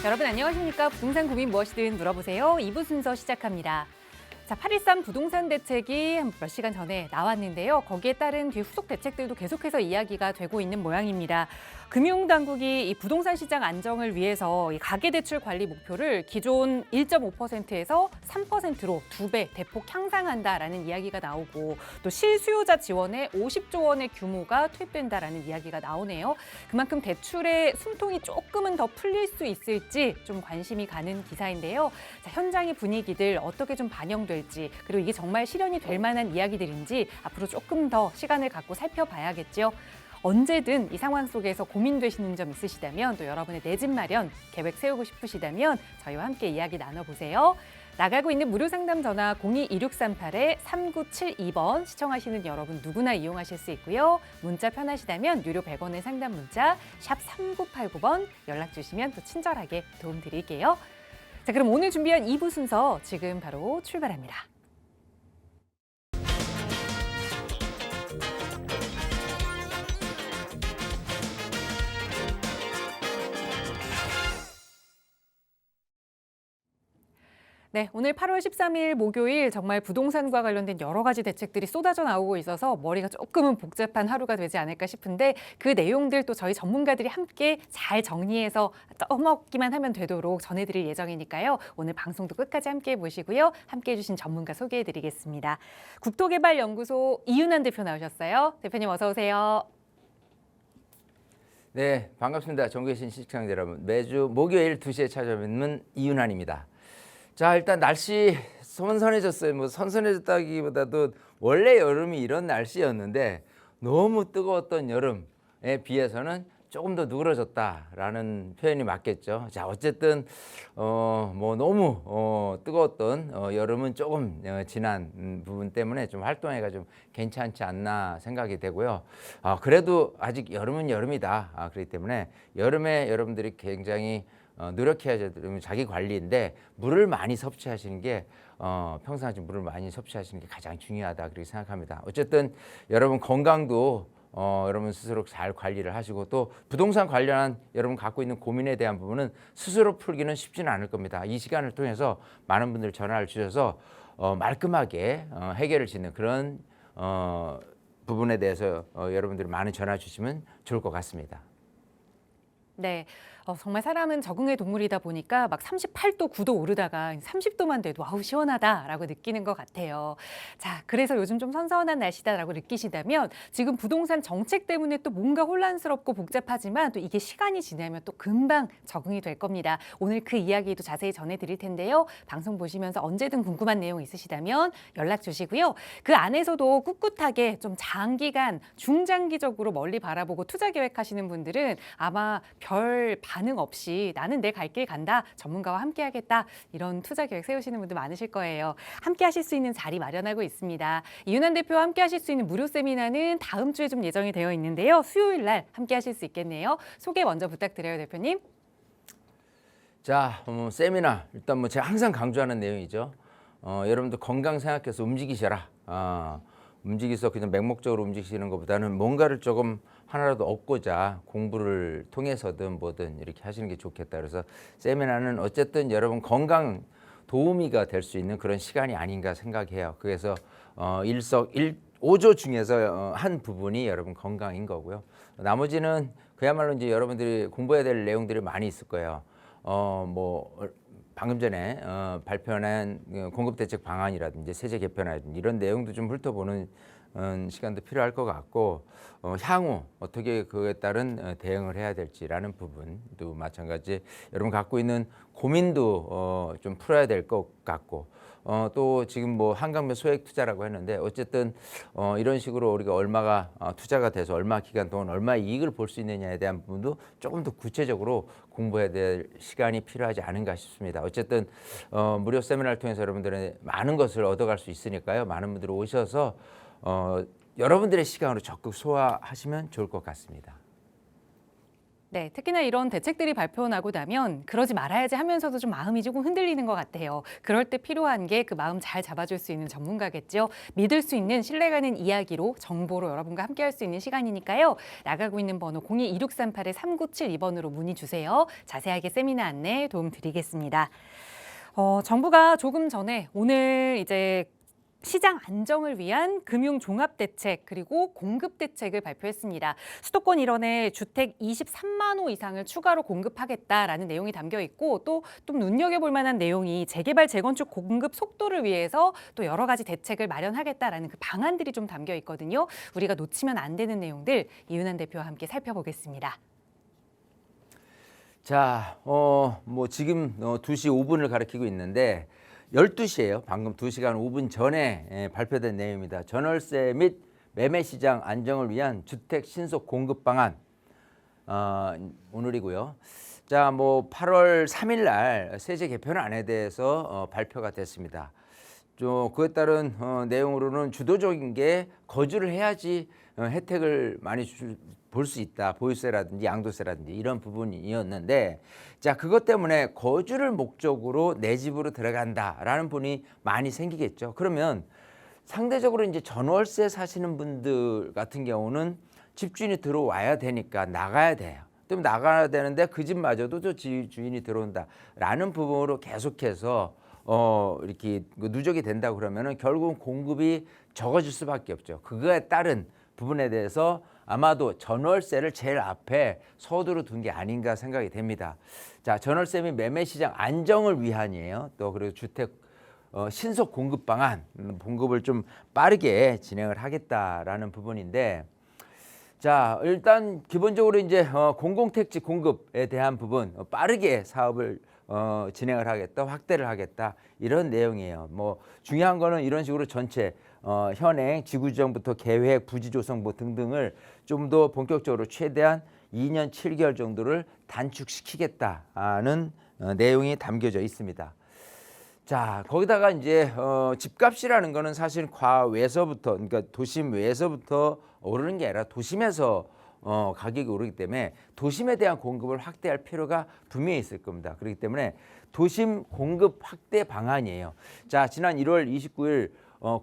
여러분 안녕하십니까? 부동산 고민 무엇이든 물어보세요. 2부 순서 시작합니다. 자, 8.13 부동산 대책이 몇 시간 전에 나왔는데요. 거기에 따른 뒤 후속 대책들도 계속해서 이야기가 되고 있는 모양입니다. 금융당국이 이 부동산 시장 안정을 위해서 이 가계대출 관리 목표를 기존 1.5%에서 3%로 2배 대폭 향상한다라는 이야기가 나오고 또 실수요자 지원에 50조 원의 규모가 투입된다라는 이야기가 나오네요. 그만큼 대출의 숨통이 조금은 더 풀릴 수 있을지 좀 관심이 가는 기사인데요. 자, 현장의 분위기들 어떻게 좀 반영될지 그리고 이게 정말 실현이 될 만한 이야기들인지 앞으로 조금 더 시간을 갖고 살펴봐야겠죠. 언제든 이 상황 속에서 고민되시는 점 있으시다면 또 여러분의 내 집 마련 계획 세우고 싶으시다면 저희와 함께 이야기 나눠보세요. 나가고 있는 무료 상담 전화 02-2638-3972번 시청하시는 여러분 누구나 이용하실 수 있고요. 문자 편하시다면 유료 100원의 상담 문자 샵 3989번 연락 주시면 또 친절하게 도움 드릴게요. 자, 그럼 오늘 준비한 2부 순서 지금 바로 출발합니다. 네, 오늘 8월 13일 목요일 정말 부동산과 관련된 여러 가지 대책들이 쏟아져 나오고 있어서 머리가 조금은 복잡한 하루가 되지 않을까 싶은데 그 내용들 또 저희 전문가들이 함께 잘 정리해서 떠먹기만 하면 되도록 전해드릴 예정이니까요. 오늘 방송도 끝까지 함께 보시고요. 함께 해주신 전문가 소개해드리겠습니다. 국토개발연구소 이윤환 대표 나오셨어요. 대표님 어서 오세요. 네, 반갑습니다. 전국에 계신 시청자 여러분. 매주 목요일 2시에 찾아뵙는 이윤환입니다. 자, 일단 날씨 선선해졌어요. 뭐 선선해졌다기보다도 원래 여름이 이런 날씨였는데 너무 뜨거웠던 여름에 비해서는 조금 더 누그러졌다라는 표현이 맞겠죠. 자, 어쨌든 뭐 너무 뜨거웠던 여름은 조금 지난 부분 때문에 좀 활동해가 좀 괜찮지 않나 생각이 되고요. 그래도 아직 여름은 여름이다. 그렇기 때문에 여름에 여러분들이 굉장히 노력해야 되는 자기 관리인데 물을 많이 섭취하시는 게 평상시 물을 많이 섭취하시는 게 가장 중요하다 그렇게 생각합니다. 어쨌든 여러분 건강도 여러분 스스로 잘 관리를 하시고 또 부동산 관련한 여러분 갖고 있는 고민에 대한 부분은 스스로 풀기는 쉽지는 않을 겁니다. 이 시간을 통해서 많은 분들 전화를 주셔서 말끔하게 해결을 짓는 그런 부분에 대해서 여러분들이 많은 전화 주시면 좋을 것 같습니다. 네. 정말 사람은 적응의 동물이다 보니까 막 38도, 9도 오르다가 30도만 돼도 아우 시원하다라고 느끼는 것 같아요. 자, 그래서 요즘 좀 선선한 날씨다라고 느끼시다면 지금 부동산 정책 때문에 또 뭔가 혼란스럽고 복잡하지만 또 이게 시간이 지나면 또 금방 적응이 될 겁니다. 오늘 그 이야기도 자세히 전해드릴 텐데요. 방송 보시면서 언제든 궁금한 내용 있으시다면 연락 주시고요. 그 안에서도 꿋꿋하게 좀 장기간, 중장기적으로 멀리 바라보고 투자 계획하시는 분들은 아마 별 반응 없이 나는 내 갈 길 간다. 전문가와 함께 하겠다. 이런 투자 계획 세우시는 분들 많으실 거예요. 함께 하실 수 있는 자리 마련하고 있습니다. 이윤환 대표와 함께 하실 수 있는 무료 세미나는 다음 주에 좀 예정이 되어 있는데요. 수요일 날 함께 하실 수 있겠네요. 소개 먼저 부탁드려요, 대표님. 자, 세미나 일단 뭐 제가 항상 강조하는 내용이죠. 여러분들 건강 생각해서 움직이셔라. 움직여서 그냥 맹목적으로 움직이시는 것보다는 뭔가를 조금 하나라도 얻고자 공부를 통해서든 뭐든 이렇게 하시는 게 좋겠다. 그래서 세미나는 어쨌든 여러분 건강 도우미가 될 수 있는 그런 시간이 아닌가 생각해요. 그래서 일석오조 중에서 한 부분이 여러분 건강인 거고요. 나머지는 그야말로 이제 여러분들이 공부해야 될 내용들이 많이 있을 거예요. 방금 전에 발표한 공급대책 방안이라든지 세제 개편이라든지 이런 내용도 좀 훑어보는 시간도 필요할 것 같고 향후 어떻게 그에 따른 대응을 해야 될지라는 부분도 마찬가지 여러분 갖고 있는 고민도 좀 풀어야 될 것 같고 또 지금 뭐 한강변 소액 투자라고 했는데 어쨌든 이런 식으로 우리가 얼마가 투자가 돼서 얼마 기간 동안 얼마 이익을 볼 수 있느냐에 대한 부분도 조금 더 구체적으로 공부해야 될 시간이 필요하지 않은가 싶습니다. 어쨌든 무료 세미나를 통해서 여러분들의 많은 것을 얻어갈 수 있으니까요. 많은 분들이 오셔서 여러분들의 시간으로 적극 소화하시면 좋을 것 같습니다. 네, 특히나 이런 대책들이 발표나고 나면 그러지 말아야지 하면서도 좀 마음이 조금 흔들리는 것 같아요. 그럴 때 필요한 게 그 마음 잘 잡아줄 수 있는 전문가겠죠. 믿을 수 있는 신뢰가는 이야기로 정보로 여러분과 함께할 수 있는 시간이니까요. 나가고 있는 번호 02-2638-3972번으로 문의 주세요. 자세하게 세미나 안내 도움 드리겠습니다. 정부가 조금 전에 오늘 이제 시장 안정을 위한 금융 종합 대책 그리고 공급 대책을 발표했습니다. 수도권 일원에 주택 23만 호 이상을 추가로 공급하겠다라는 내용이 담겨 있고 또 좀 눈여겨볼 만한 내용이 재개발 재건축 공급 속도를 위해서 또 여러 가지 대책을 마련하겠다라는 그 방안들이 좀 담겨 있거든요. 우리가 놓치면 안 되는 내용들 이윤환 대표와 함께 살펴보겠습니다. 자, 뭐 지금 2시 5분을 가리키고 있는데 12시예요. 방금 2시간 5분 전에 발표된 내용입니다. 전월세 및 매매 시장 안정을 위한 주택 신속 공급 방안 오늘이고요. 자, 뭐 8월 3일 날 세제 개편안에 대해서 발표가 됐습니다. 그에 따른 내용으로는 주도적인 게 거주를 해야지 혜택을 많이 볼 수 있다. 보유세라든지 양도세라든지 이런 부분이었는데 자, 그것 때문에 거주를 목적으로 내 집으로 들어간다라는 분이 많이 생기겠죠. 그러면 상대적으로 이제 전월세 사시는 분들 같은 경우는 집주인이 들어와야 되니까 나가야 돼요. 그럼 나가야 되는데 그 집마저도 저 주인이 들어온다라는 부분으로 계속해서 이렇게 누적이 된다 그러면은 결국 공급이 적어질 수밖에 없죠. 그거에 따른 부분에 대해서 아마도 전월세를 제일 앞에 서두로 둔 게 아닌가 생각이 됩니다. 자, 전월세 및 매매 시장 안정을 위한이에요. 또 그리고 주택 신속 공급 방안 공급을 좀 빠르게 진행을 하겠다라는 부분인데 자, 일단 기본적으로 이제 공공택지 공급에 대한 부분 빠르게 사업을 진행을 하겠다, 확대를 하겠다 이런 내용이에요. 뭐 중요한 거는 이런 식으로 전체 현행 지구지정부터 계획, 부지 조성부 등등을 좀 더 본격적으로 최대한 2년 7개월 정도를 단축시키겠다는 내용이 담겨져 있습니다. 자, 거기다가 이제 집값이라는 거는 사실 과외서부터 그러니까 도심 외에서부터 오르는 게 아니라 도심에서 가격이 오르기 때문에 도심에 대한 공급을 확대할 필요가 분명히 있을 겁니다. 그렇기 때문에 도심 공급 확대 방안이에요. 자, 지난 1월 29일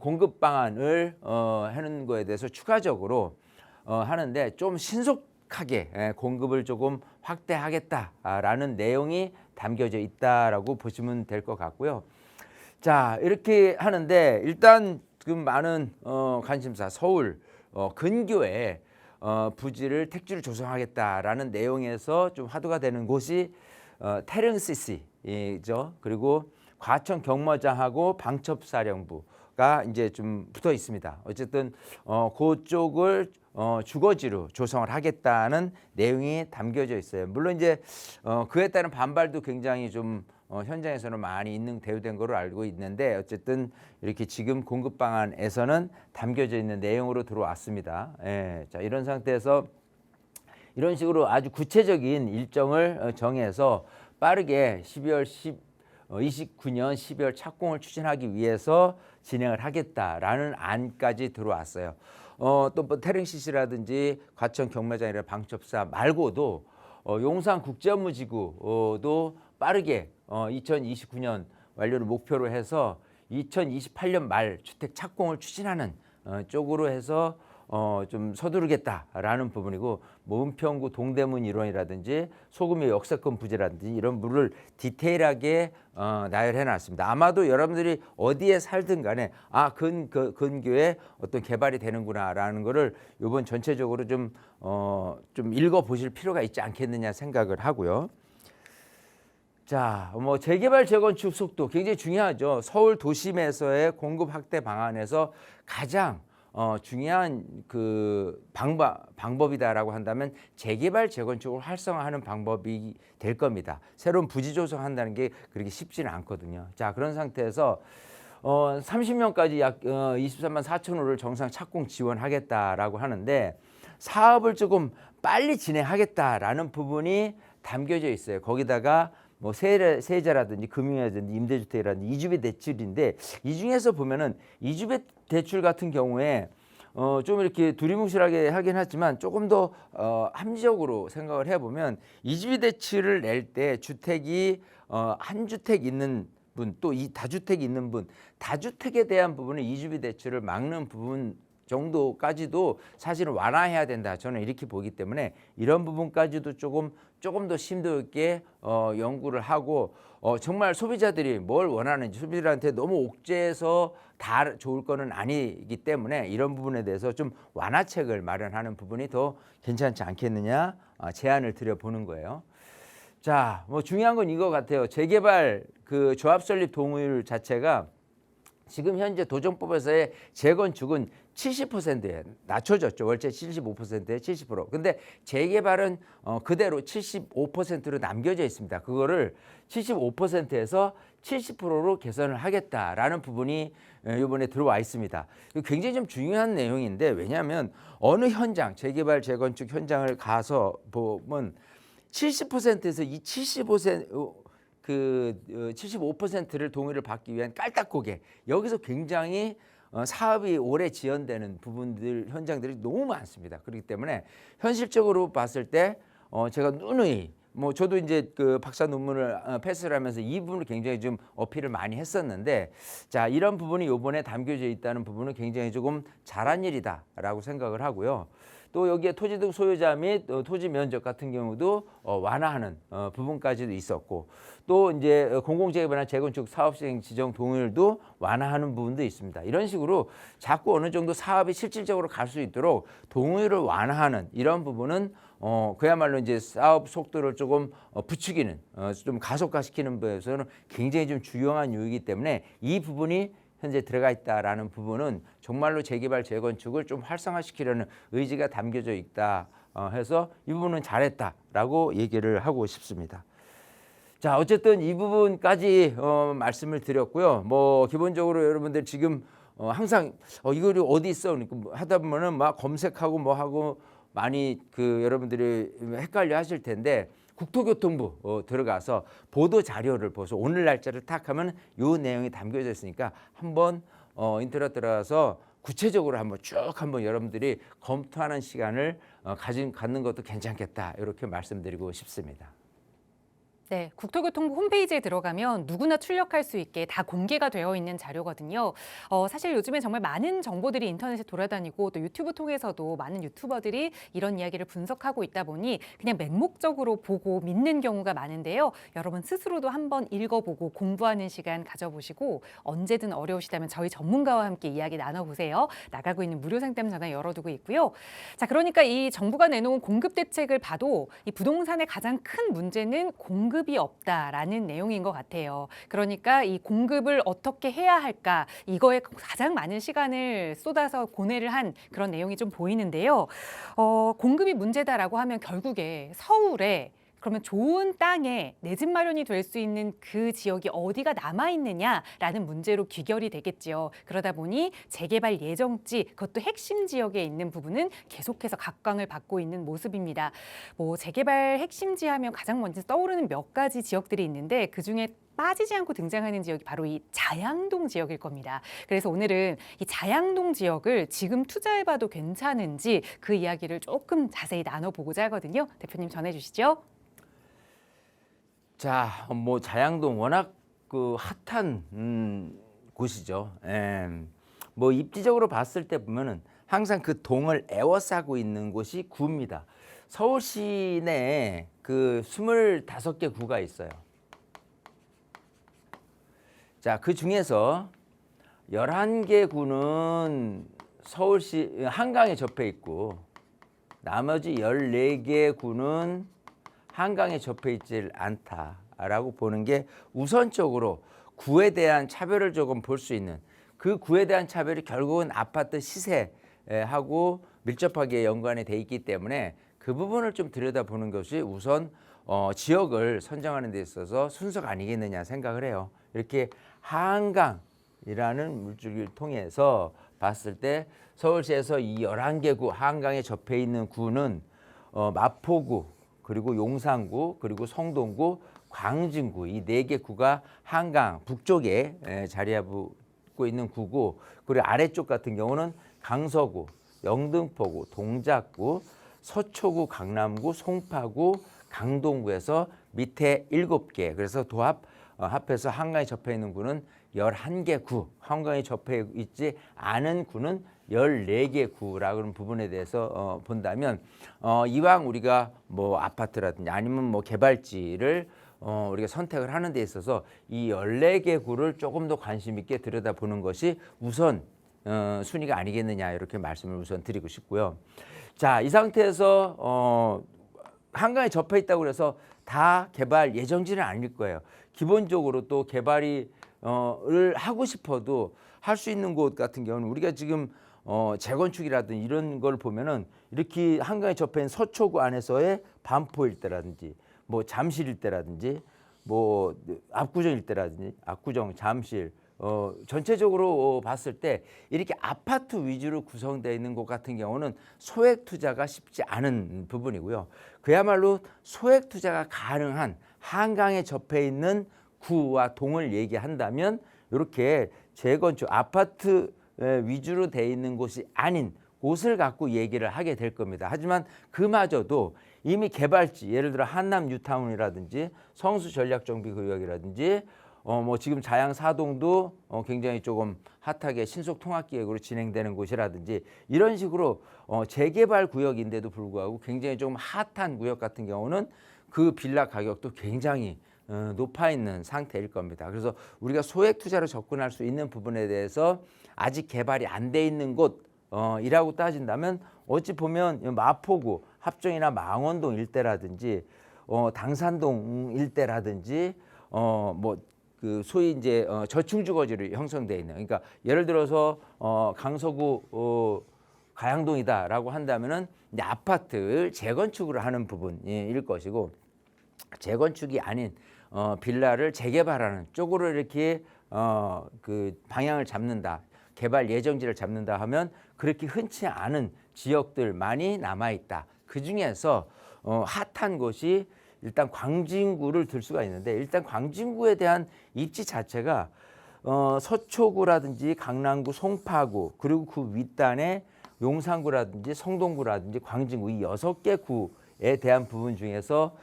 공급 방안을 하는 거에 대해서 추가적으로 하는데 좀 신속하게 공급을 조금 확대하겠다라는 내용이 담겨져 있다라고 보시면 될 것 같고요. 자, 이렇게 하는데 일단 지금 많은 관심사 서울 근교에 부지를 택지를 조성하겠다라는 내용에서 좀 화두가 되는 곳이 태릉CC죠. 그리고 과천 경마장하고 방첩사령부가 이제 좀 붙어 있습니다. 어쨌든 그쪽을 주거지로 조성을 하겠다는 내용이 담겨져 있어요. 물론 이제 그에 따른 반발도 굉장히 좀 현장에서는 많이 있는 대우된 거로 알고 있는데 어쨌든 이렇게 지금 공급 방안에서는 담겨져 있는 내용으로 들어왔습니다. 예, 자, 이런 상태에서 이런 식으로 아주 구체적인 일정을 정해서 빠르게 29년 12월 착공을 추진하기 위해서 진행을 하겠다라는 안까지 들어왔어요. 또 뭐 태릉CC라든지 과천 경마장이나 방첩사 말고도 용산 국제업무지구도 빠르게 2029년 완료를 목표로 해서 2028년 말 주택 착공을 추진하는 쪽으로 해서 좀 서두르겠다라는 부분이고 뭐 은평구 동대문 일원이라든지 소금의 역세권 부지라든지 이런 부분을 디테일하게 나열해 놨습니다. 아마도 여러분들이 어디에 살든 간에 근교에 어떤 개발이 되는구나라는 거를 이번 전체적으로 좀 읽어보실 필요가 있지 않겠느냐 생각을 하고요. 자, 뭐 재개발 재건축 속도 굉장히 중요하죠. 서울 도심에서의 공급 확대 방안에서 가장 중요한 그 방법이다라고 한다면 재개발 재건축을 활성화하는 방법이 될 겁니다. 새로운 부지 조성한다는 게 그렇게 쉽지는 않거든요. 자, 그런 상태에서 30년까지 약 23만 4천 호를 정상 착공 지원하겠다라고 하는데 사업을 조금 빨리 진행하겠다라는 부분이 담겨져 있어요. 거기다가 뭐 세제라든지 금융이라든지 임대주택이라든지 이주비 대출인데 이 중에서 보면은 이주비 대출 같은 경우에 좀 이렇게 두리뭉실하게 하긴 하지만 조금 더 합리적으로 생각을 해보면 이주비 대출을 낼 때 주택이 한 주택 있는 분, 또 이 다주택이 있는 분, 다주택에 대한 부분은 이주비 대출을 막는 부분 정도까지도 사실은 완화해야 된다. 저는 이렇게 보기 때문에 이런 부분까지도 조금 더 심도 있게 연구를 하고 정말 소비자들이 뭘 원하는지 소비자들한테 너무 옥죄해서 다 좋을 거는 아니기 때문에 이런 부분에 대해서 좀 완화책을 마련하는 부분이 더 괜찮지 않겠느냐 제안을 드려보는 거예요. 자, 뭐 중요한 건 이거 같아요. 재개발 그 조합 설립 동의율 자체가 지금 현재 도정법에서의 재건축은 70%에 낮춰졌죠. 월세 75%에 70%. 근데 재개발은 그대로 75%로 남겨져 있습니다. 그거를 75%에서 70%로 개선을 하겠다라는 부분이 이번에 들어와 있습니다. 굉장히 좀 중요한 내용인데 왜냐하면 어느 현장, 재개발, 재건축 현장을 가서 보면 70%에서 이 75%를 동의를 받기 위한 깔딱고개 여기서 굉장히 사업이 오래 지연되는 부분들 현장들이 너무 많습니다. 그렇기 때문에 현실적으로 봤을 때 제가 누누이 뭐 저도 이제 그 박사 논문을 패스를 하면서 이 부분을 굉장히 좀 어필을 많이 했었는데 자 이런 부분이 이번에 담겨져 있다는 부분은 굉장히 조금 잘한 일이다라고 생각을 하고요. 또 여기에 토지 등 소유자 및 토지 면적 같은 경우도 완화하는 부분까지도 있었고 또 이제 공공재개발이나 재건축 사업 시행 지정 동의율도 완화하는 부분도 있습니다. 이런 식으로 자꾸 어느 정도 사업이 실질적으로 갈 수 있도록 동의율을 완화하는 이런 부분은 그야말로 이제 사업 속도를 조금 부추기는 좀 가속화시키는 부분에서는 굉장히 좀 중요한 요이기 때문에 이 부분이 현재 들어가 있다라는 부분은 정말로 재개발 재건축을 좀 활성화시키려는 의지가 담겨져 있다 해서 이 부분은 잘했다라고 얘기를 하고 싶습니다. 자 어쨌든 이 부분까지 말씀을 드렸고요. 뭐 기본적으로 여러분들 지금 항상 이거 어디 있어 하다 보면은 막 검색하고 뭐 하고 많이 그 여러분들이 헷갈려 하실 텐데 국토교통부 들어가서 보도 자료를 보서 오늘 날짜를 탁 하면 요 내용이 담겨져 있으니까 한번 인터넷 들어가서 구체적으로 한번 쭉 한번 여러분들이 검토하는 시간을 갖는 것도 괜찮겠다 이렇게 말씀드리고 싶습니다. 네, 국토교통부 홈페이지에 들어가면 누구나 출력할 수 있게 다 공개가 되어 있는 자료거든요. 사실 요즘에 정말 많은 정보들이 인터넷에 돌아다니고 또 유튜브 통해서도 많은 유튜버들이 이런 이야기를 분석하고 있다 보니 그냥 맹목적으로 보고 믿는 경우가 많은데요. 여러분 스스로도 한번 읽어보고 공부하는 시간 가져보시고 언제든 어려우시다면 저희 전문가와 함께 이야기 나눠보세요. 나가고 있는 무료 상담 전화 열어두고 있고요. 자, 그러니까 이 정부가 내놓은 공급 대책을 봐도 이 부동산의 가장 큰 문제는 공급이 없다라는 내용인 것 같아요. 그러니까 이 공급을 어떻게 해야 할까 이거에 가장 많은 시간을 쏟아서 고뇌를 한 그런 내용이 좀 보이는데요. 공급이 문제다라고 하면 결국에 서울에 그러면 좋은 땅에 내 집 마련이 될 수 있는 그 지역이 어디가 남아있느냐라는 문제로 귀결이 되겠지요. 그러다 보니 재개발 예정지, 그것도 핵심 지역에 있는 부분은 계속해서 각광을 받고 있는 모습입니다. 뭐 재개발 핵심지 하면 가장 먼저 떠오르는 몇 가지 지역들이 있는데 그중에 빠지지 않고 등장하는 지역이 바로 이 자양동 지역일 겁니다. 그래서 오늘은 이 자양동 지역을 지금 투자해봐도 괜찮은지 그 이야기를 조금 자세히 나눠보고자 하거든요. 대표님 전해주시죠. 자, 뭐 자양동 워낙 그 핫한 곳이죠. 뭐 입지적으로 봤을 때 보면은 항상 그 동을 에워싸고 있는 곳이 구입니다. 서울 시내에 그 25개 구가 있어요. 자, 그 중에서 11개 구는 서울시 한강에 접해 있고 나머지 14개 구는 한강에 접해 있질 않다라고 보는 게 우선적으로 구에 대한 차별을 조금 볼 수 있는 그 구에 대한 차별이 결국은 아파트 시세하고 밀접하게 연관이 돼 있기 때문에 그 부분을 좀 들여다보는 것이 우선 지역을 선정하는 데 있어서 순서가 아니겠느냐 생각을 해요. 이렇게 한강이라는 물줄기를 통해서 봤을 때 서울시에서 이 11개 구 한강에 접해 있는 구는 마포구 그리고 용산구, 그리고 성동구, 광진구 이 4개 구가 한강 북쪽에 자리하고 있는 구고 그리고 아래쪽 같은 경우는 강서구, 영등포구, 동작구, 서초구, 강남구, 송파구, 강동구에서 밑에 7개. 그래서 합해서 한강에 접해 있는 구는 11개 구, 한강에 접해 있지 않은 구는 14개 구라는 부분에 대해서 본다면 이왕 우리가 뭐 아파트라든지 아니면 뭐 개발지를 우리가 선택을 하는 데 있어서 이 14개 구를 조금 더 관심 있게 들여다보는 것이 우선 순위가 아니겠느냐 이렇게 말씀을 우선 드리고 싶고요. 자, 이 상태에서 한강에 접해 있다고 해서 다 개발 예정지는 아닐 거예요. 기본적으로 또 개발을 하고 싶어도 할 수 있는 곳 같은 경우는 우리가 지금 재건축이라든지 이런 걸 보면은 이렇게 한강에 접해 있는 서초구 안에서의 반포 일대라든지 뭐 잠실 일대라든지 뭐 압구정 일대라든지 압구정, 잠실 전체적으로 봤을 때 이렇게 아파트 위주로 구성되어 있는 곳 같은 경우는 소액 투자가 쉽지 않은 부분이고요. 그야말로 소액 투자가 가능한 한강에 접해 있는 구와 동을 얘기한다면 이렇게 재건축 아파트 위주로 되어 있는 곳이 아닌 곳을 갖고 얘기를 하게 될 겁니다. 하지만 그마저도 이미 개발지, 예를 들어 한남 뉴타운이라든지 성수 전략정비구역이라든지 뭐 지금 자양 4동도 굉장히 조금 핫하게 신속 통합기획으로 진행되는 곳이라든지 이런 식으로 재개발 구역인데도 불구하고 굉장히 좀 핫한 구역 같은 경우는 그 빌라 가격도 굉장히 높아 있는 상태일 겁니다. 그래서 우리가 소액 투자로 접근할 수 있는 부분에 대해서 아직 개발이 안 돼 있는 곳이라고 따진다면 어찌 보면 마포구, 합정이나 망원동 일대라든지 당산동 일대라든지 뭐 그 소위 이제 저층주거지로 형성돼 있는, 그러니까 예를 들어서 강서구 가양동이다라고 한다면은 이제 아파트를 재건축을 하는 부분일 것이고, 재건축이 아닌 빌라를 재개발하는 쪽으로 이렇게 그 방향을 잡는다, 개발 예정지를 잡는다 하면 그렇게 흔치 않은 지역들 많이 남아 있다. 그 중에서 핫한 곳이 일단 광진구를 들 수가 있는데, 일단 광진구에 대한 입지 자체가 서초구라든지 강남구, 송파구, 그리고 그 윗단에 용산구라든지 성동구라든지 광진구 이 6개 구에 대한 부분 중에서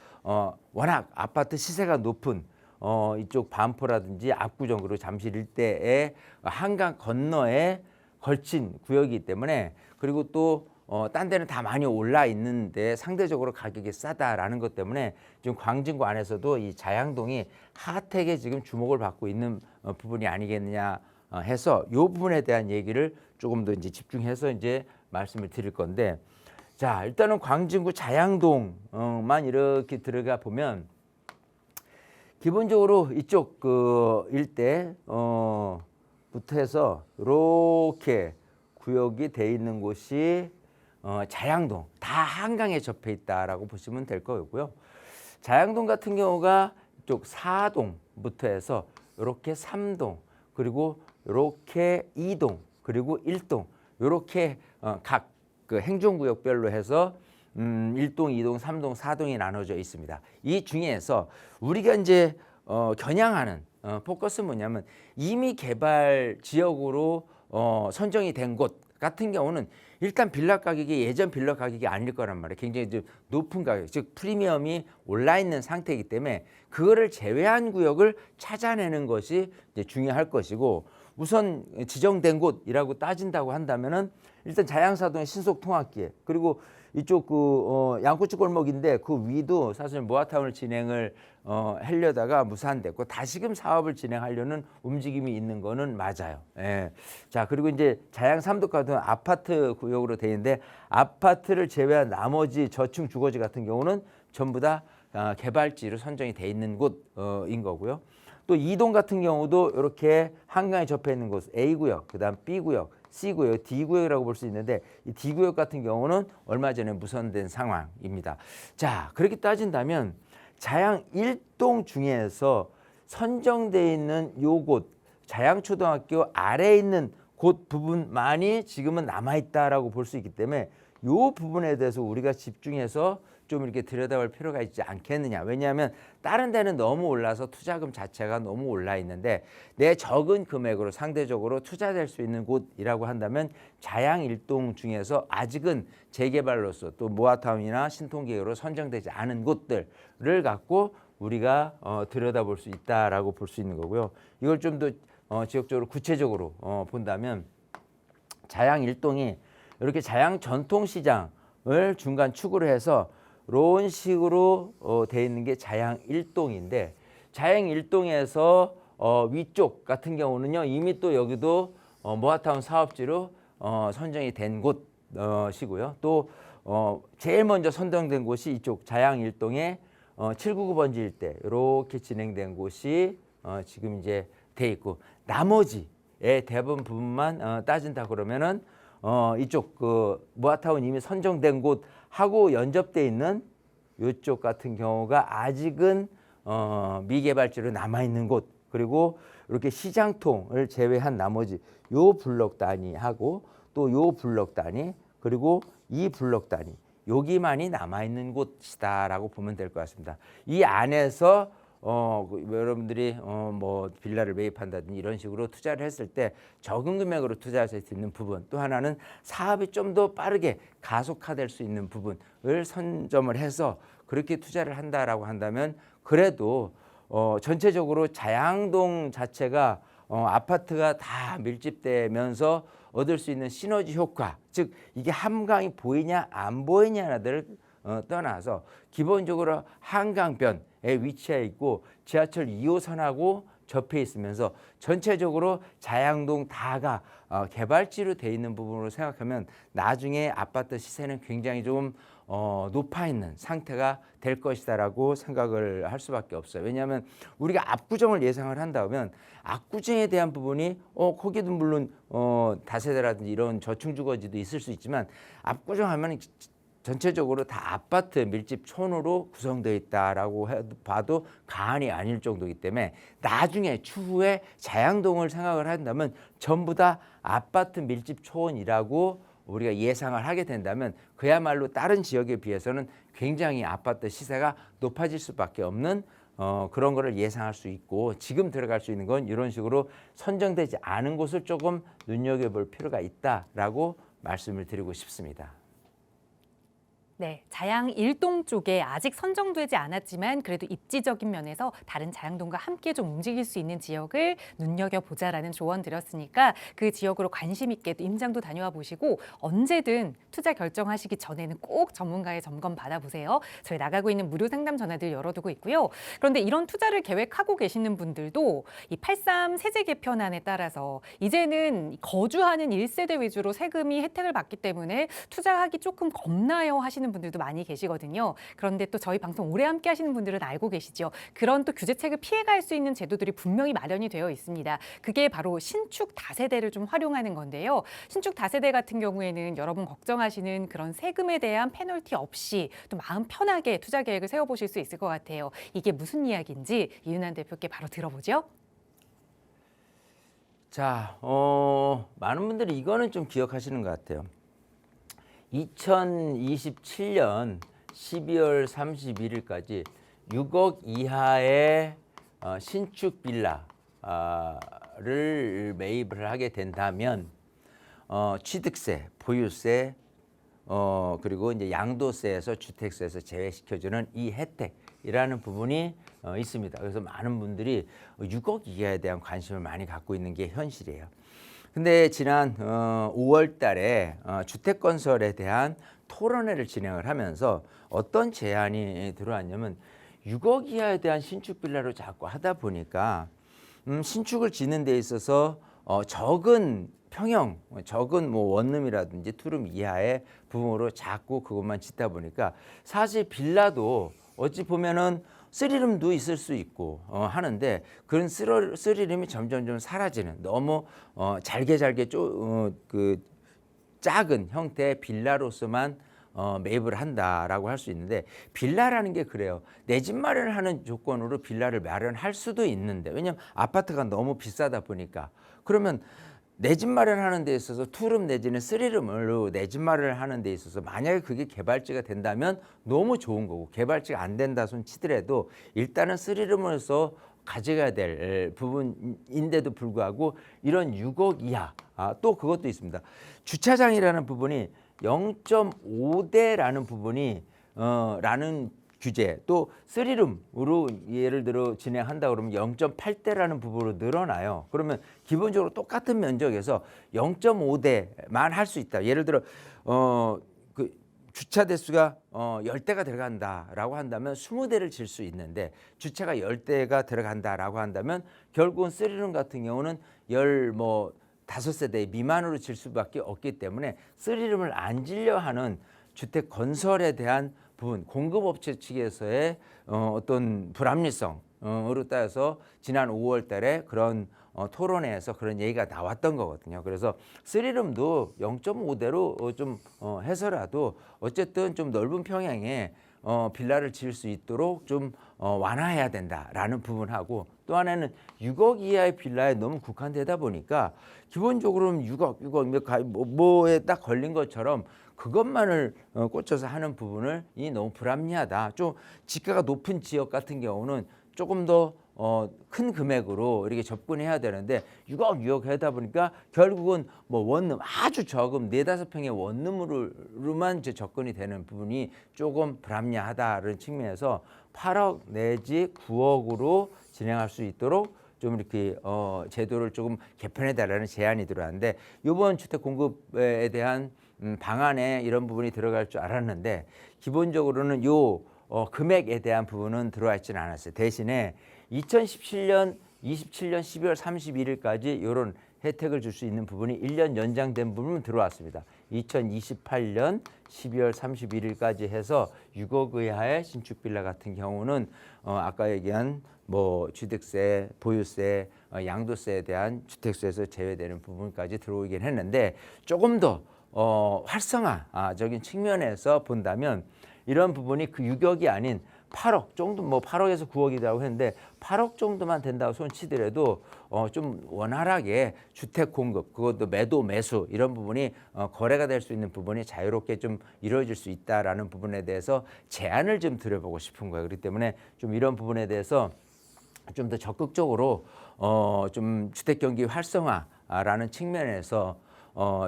워낙 아파트 시세가 높은 이쪽 반포라든지 압구정 그리고 잠실 일대의 한강 건너에 걸친 구역이기 때문에, 그리고 또 딴 데는 다 많이 올라 있는데 상대적으로 가격이 싸다라는 것 때문에 지금 광진구 안에서도 이 자양동이 핫하게 지금 주목을 받고 있는 부분이 아니겠느냐 해서 이 부분에 대한 얘기를 조금 더 이제 집중해서 이제 말씀을 드릴 건데, 자, 일단은 광진구 자양동만 이렇게 들어가 보면 기본적으로 이쪽 그 일대부터 해서 이렇게 구역이 돼 있는 곳이 자양동, 다 한강에 접해 있다라고 보시면 될 거고요. 자양동 같은 경우가 이쪽 4동부터 해서 이렇게 3동, 그리고 이렇게 2동, 그리고 1동, 이렇게 각 그 행정구역별로 해서 1동, 2동, 3동, 4동이 나눠져 있습니다. 이 중에서 우리가 이제 겨냥하는 포커스는 뭐냐면, 이미 개발 지역으로 선정이 된 곳 같은 경우는 일단 빌라 가격이 예전 빌라 가격이 아닐 거란 말이에요. 굉장히 좀 높은 가격, 즉 프리미엄이 올라 있는 상태이기 때문에 그거를 제외한 구역을 찾아내는 것이 이제 중요할 것이고, 우선 지정된 곳이라고 따진다고 한다면은 일단 자양사동의 신속통합기획, 그리고 이쪽 그 양꼬치 골목인데 그 위도 사실 모아타운을 진행을 하려다가 무산됐고 다시금 사업을 진행하려는 움직임이 있는 거는 맞아요. 예. 자, 그리고 이제 자양 3동 같은 아파트 구역으로 돼 있는데, 아파트를 제외한 나머지 저층 주거지 같은 경우는 전부 다 개발지로 선정이 돼 있는 곳인 거고요. 또 2동 같은 경우도 이렇게 한강에 접해 있는 곳 A구역, 그다음 B구역, C구역, D구역이라고 볼 수 있는데, 이 D구역 같은 경우는 얼마 전에 무산된 상황입니다. 자, 그렇게 따진다면 자양 1동 중에서 선정되어 있는 요곳, 자양초등학교 아래에 있는 곳 부분만이 지금은 남아있다라고 볼 수 있기 때문에 요 부분에 대해서 우리가 집중해서 좀 이렇게 들여다볼 필요가 있지 않겠느냐. 왜냐하면 다른 데는 너무 올라서 투자금 자체가 너무 올라 있는데 내 적은 금액으로 상대적으로 투자될 수 있는 곳이라고 한다면 자양일동 중에서 아직은 재개발로서 또 모아타운이나 신통계획으로 선정되지 않은 곳들을 갖고 우리가 들여다볼 수 있다라고 볼 수 있는 거고요. 이걸 좀 더 지역적으로 구체적으로 본다면 자양일동이 이렇게 자양 전통시장을 중간 축으로 해서 이런 식으로 돼 있는 게 자양일동인데 자양일동에서 위쪽 같은 경우는요 이미 또 여기도 모아타운 사업지로 선정이 된 곳이고요. 또 제일 먼저 선정된 곳이 이쪽 자양일동의 799번지 일대 이렇게 진행된 곳이 지금 이제 돼 있고 나머지의 대부분 부분만 따진다 그러면은 이쪽 그 모아타운 이미 선정된 곳하고 연접돼 있는 이쪽 같은 경우가 아직은 미개발지로 남아 있는 곳 그리고 이렇게 시장통을 제외한 나머지 요 블록 단위하고 또 요 블록 단위 그리고 이 블록 단위 여기만이 남아 있는 곳이다라고 보면 될 것 같습니다. 이 안에서 여러분들이 뭐 빌라를 매입한다든지 이런 식으로 투자를 했을 때 적은 금액으로 투자할 수 있는 부분 또 하나는 사업이 좀 더 빠르게 가속화될 수 있는 부분을 선점을 해서 그렇게 투자를 한다라고 한다면 그래도 전체적으로 자양동 자체가 아파트가 다 밀집되면서 얻을 수 있는 시너지 효과 즉 이게 한강이 보이냐 안 보이냐를 떠나서 기본적으로 한강변에 위치해 있고 지하철 2호선하고 접해 있으면서 전체적으로 자양동 다가 개발지로 돼 있는 부분으로 생각하면 나중에 아파트 시세는 굉장히 좀 높아 있는 상태가 될 것이다라고 생각을 할 수밖에 없어요. 왜냐하면 우리가 압구정을 예상을 한다면 압구정에 대한 부분이 거기도 물론 다세대라든지 이런 저층주거지도 있을 수 있지만 압구정 하면 전체적으로 다 아파트 밀집촌으로 구성되어 있다라고 봐도 과언이 아닐 정도이기 때문에 나중에 추후에 자양동을 생각을 한다면 전부 다 아파트 밀집촌이라고 우리가 예상을 하게 된다면 그야말로 다른 지역에 비해서는 굉장히 아파트 시세가 높아질 수밖에 없는 그런 거를 예상할 수 있고 지금 들어갈 수 있는 건 이런 식으로 선정되지 않은 곳을 조금 눈여겨볼 필요가 있다라고 말씀을 드리고 싶습니다. 네, 자양 일동 쪽에 아직 선정되지 않았지만 그래도 입지적인 면에서 다른 자양동과 함께 좀 움직일 수 있는 지역을 눈여겨보자라는 조언 드렸으니까 그 지역으로 관심 있게 또 임장도 다녀와 보시고 언제든 투자 결정하시기 전에는 꼭 전문가의 점검 받아보세요. 저희 나가고 있는 무료 상담 전화들 열어두고 있고요. 그런데 이런 투자를 계획하고 계시는 분들도 이 83 세제 개편안에 따라서 이제는 거주하는 1세대 위주로 세금이 혜택을 받기 때문에 투자하기 조금 겁나요 하시는 분들도 많이 계시거든요. 그런데 또 저희 방송 오래 함께 하시는 분들은 알고 계시죠. 그런 또 규제책을 피해갈 수 있는 제도들이 분명히 마련이 되어 있습니다. 그게 바로 신축 다세대를 좀 활용하는 건데요. 신축 다세대 같은 경우에는 여러분 걱정하시는 그런 세금에 대한 페널티 없이 또 마음 편하게 투자 계획을 세워보실 수 있을 것 같아요. 이게 무슨 이야기인지 이윤환 대표께 바로 들어보죠. 자, 많은 분들이 이거는 좀 기억하시는 것 같아요. 2027년 12월 31일까지 6억 이하의 신축 빌라를 매입을 하게 된다면 취득세, 보유세, 그리고 이제 양도세에서 주택세에서 제외시켜주는 이 혜택이라는 부분이 있습니다. 그래서 많은 분들이 6억 이하에 대한 관심을 많이 갖고 있는 게 현실이에요. 근데 지난 5월 달에 주택건설에 대한 토론회를 진행을 하면서 어떤 제안이 들어왔냐면 6억 이하에 대한 신축 빌라로 자꾸 하다 보니까 신축을 짓는 데 있어서 적은 평형, 적은 뭐 원룸이라든지 투룸 이하의 부분으로 자꾸 그것만 짓다 보니까 사실 빌라도 어찌 보면은 쓰리룸도 있을 수 있고 하는데 그런 쓰리룸이 점점 좀 사라지는 너무 잘게 그 작은 형태의 빌라로서만 매입을 한다라고 할 수 있는데 빌라라는 게 그래요. 내 집 마련을 하는 조건으로 빌라를 마련할 수도 있는데 왜냐하면 아파트가 너무 비싸다 보니까 그러면 내 집 마련하는 데 있어서 투룸 내지는 쓰리룸으로 내 집 마련을 하는 데 있어서 만약에 그게 개발지가 된다면 너무 좋은 거고, 개발지가 안 된다 손 치더라도 일단은 쓰리룸으로서 가져가야 될 부분인데도 불구하고 이런 6억 이하, 또 그것도 있습니다. 주차장이라는 부분이 0.5대라는 부분이 라는 규제, 또 쓰리룸으로 예를 들어 진행한다 그러면 0.8대라는 부분으로 늘어나요. 그러면 기본적으로 똑같은 면적에서 0.5대만 할 수 있다. 예를 들어 그 주차 대수가 10대가 들어간다라고 한다면 20대를 질 수 있는데, 주차가 10대가 들어간다라고 한다면 결국은 쓰리룸 같은 경우는 5세대 미만으로 질 수밖에 없기 때문에 쓰리룸을 안 지려 하는 주택 건설에 대한 부분, 공급업체 측에서의 어떤 불합리성으로 따라서 지난 5월 달에 그런 토론회에서 그런 얘기가 나왔던 거거든요. 그래서 쓰리룸도 0.5대로 좀 해서라도 어쨌든 좀 넓은 평양에 빌라를 지을 수 있도록 좀 완화해야 된다라는 부분하고, 또 하나는 6억 이하의 빌라에 너무 국한되다 보니까 기본적으로는 6억 뭐에 딱 걸린 것처럼 그것만을 꽂혀서 하는 부분을 이 너무 불합리하다. 좀 지가가 높은 지역 같은 경우는 조금 더 큰 금액으로 이렇게 접근해야 되는데 6억 하다 보니까 결국은 뭐 원룸 아주 적은 4-5평의 원룸으로만 이제 접근이 되는 부분이 조금 불합리하다는 측면에서 8억 내지 9억으로 진행할 수 있도록 좀 이렇게 제도를 조금 개편해 달라는 제안이 들어왔는데, 이번 주택 공급에 대한 방안에 이런 부분이 들어갈 줄 알았는데 기본적으로는 요 금액에 대한 부분은 들어와 있지는 않았어요. 대신에 2017년 12월 31일까지 이런 혜택을 줄 수 있는 부분이 1년 연장된 부분은 들어왔습니다. 2028년 12월 31일까지 해서 6억 이하의 신축 빌라 같은 경우는 아까 얘기한 뭐 취득세, 보유세, 양도세에 대한 주택수에서 제외되는 부분까지 들어오긴 했는데, 조금 더 활성화적인 측면에서 본다면 이런 부분이 그 6억이 아닌 8억 정도, 뭐 8억에서 9억이라고 했는데 8억 정도만 된다고 손치더라도 좀 원활하게 주택 공급, 그것도 매도 매수 이런 부분이 거래가 될 수 있는 부분이 자유롭게 좀 이루어질 수 있다라는 부분에 대해서 제안을 좀 드려보고 싶은 거예요. 그렇기 때문에 좀 이런 부분에 대해서 좀 더 적극적으로 좀 주택 경기 활성화라는 측면에서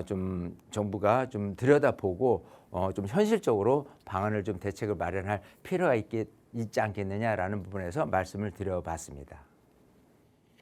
좀 정부가 좀 들여다보고 좀 현실적으로 방안을 좀 대책을 마련할 필요가 있지 않겠느냐라는 부분에서 말씀을 드려봤습니다.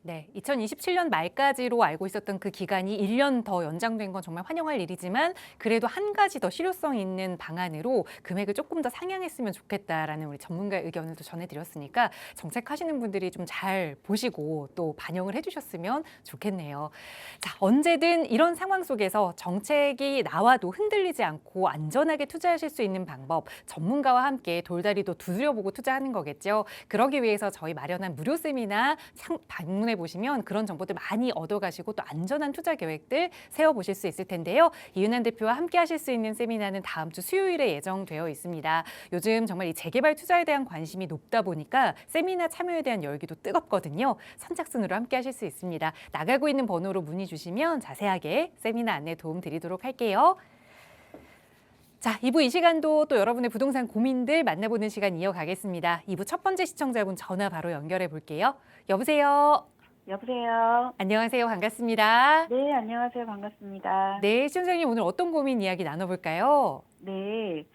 네, 2027년 말까지로 알고 있었던 그 기간이 1년 더 연장된 건 정말 환영할 일이지만, 그래도 한 가지 더 실효성 있는 방안으로 금액을 조금 더 상향했으면 좋겠다라는 우리 전문가의 의견을 또 전해드렸으니까 정책하시는 분들이 좀 잘 보시고 또 반영을 해주셨으면 좋겠네요. 자, 언제든 이런 상황 속에서 정책이 나와도 흔들리지 않고 안전하게 투자하실 수 있는 방법, 전문가와 함께 돌다리도 두드려보고 투자하는 거겠죠. 그러기 위해서 저희 마련한 무료 세미나 방문해 보시면 그런 정보들 많이 얻어가시고 또 안전한 투자 계획들 세워보실 수 있을 텐데요. 이윤환 대표와 함께 하실 수 있는 세미나는 다음 주 수요일에 예정되어 있습니다. 요즘 정말 이 재개발 투자에 대한 관심이 높다 보니까 세미나 참여에 대한 열기도 뜨겁거든요. 선착순으로 함께 하실 수 있습니다. 나가고 있는 번호로 문의 주시면 자세하게 세미나 안내 도움 드리도록 할게요. 자, 2부 이 시간도 또 여러분의 부동산 고민들 만나보는 시간 이어가겠습니다. 2부 첫 번째 시청자분 전화 바로 연결해 볼게요. 여보세요. 여보세요. 안녕하세요. 반갑습니다. 네, 안녕하세요. 반갑습니다. 네, 시청자님 오늘 어떤 고민 이야기 나눠볼까요? 네,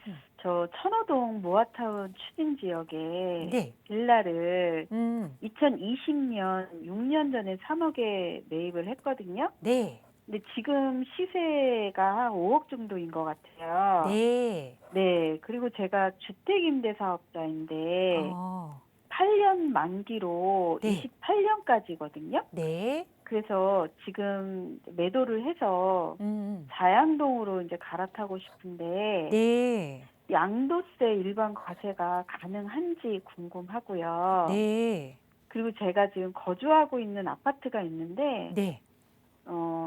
저 천호동 모아타운 추진 지역에 네. 빌라를 음, 2020년 6년 전에 3억에 매입을 했거든요. 네. 근데 지금 시세가 한 5억 정도인 것 같아요. 네. 네, 그리고 제가 주택임대사업자인데 어, 8년 만기로 네. 28년까지거든요. 네. 그래서 지금 매도를 해서 자양동으로 이제 갈아타고 싶은데 네. 양도세 일반 과세가 가능한지 궁금하고요. 네. 그리고 제가 지금 거주하고 있는 아파트가 있는데 네.